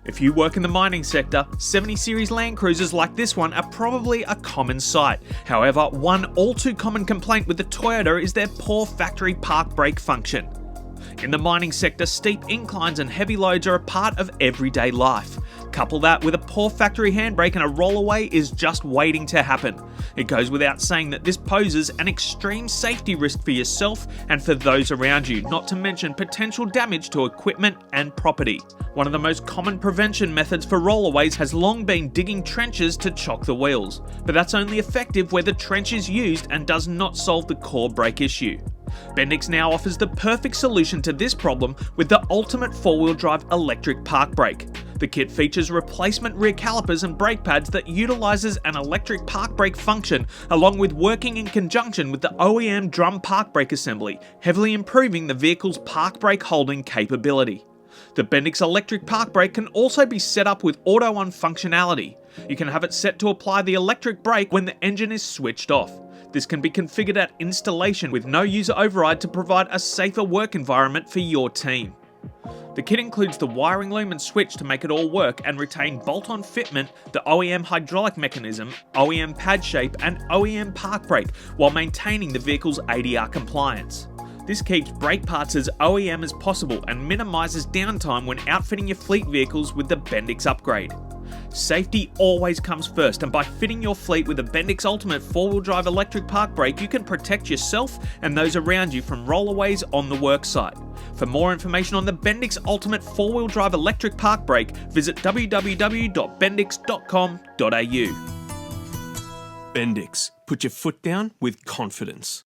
If you work in the mining sector, 70 Series LandCruisers like this one are probably a common sight. However, one all too common complaint with the Toyota is their poor factory park brake function. In the mining sector, steep inclines and heavy loads are a part of everyday life. Couple that with a poor factory handbrake and a rollaway is just waiting to happen. It goes without saying that this poses an extreme safety risk for yourself and for those around you, not to mention potential damage to equipment and property. One of the most common prevention methods for rollaways has long been digging trenches to chock the wheels, but that's only effective where the trench is used and does not solve the core brake issue. Bendix now offers the perfect solution to this problem with the ultimate four-wheel drive electric park brake. The kit features replacement rear calipers and brake pads that utilises an electric park brake function along with working in conjunction with the OEM drum park brake assembly, heavily improving the vehicle's park brake holding capability. The Bendix electric park brake can also be set up with auto-on functionality. You can have it set to apply the electric brake when the engine is switched off. This can be configured at installation with no user override to provide a safer work environment for your team. The kit includes the wiring loom and switch to make it all work and retain bolt-on fitment, the OEM hydraulic mechanism, OEM pad shape and OEM park brake while maintaining the vehicle's ADR compliance. This keeps brake parts as OEM as possible and minimises downtime when outfitting your fleet vehicles with the Bendix upgrade. Safety always comes first, and by fitting your fleet with a Bendix Ultimate 4-wheel drive electric park brake, you can protect yourself and those around you from rollaways on the worksite. For more information on the Bendix Ultimate 4-wheel drive electric park brake, visit www.bendix.com.au. Bendix. Put your foot down with confidence.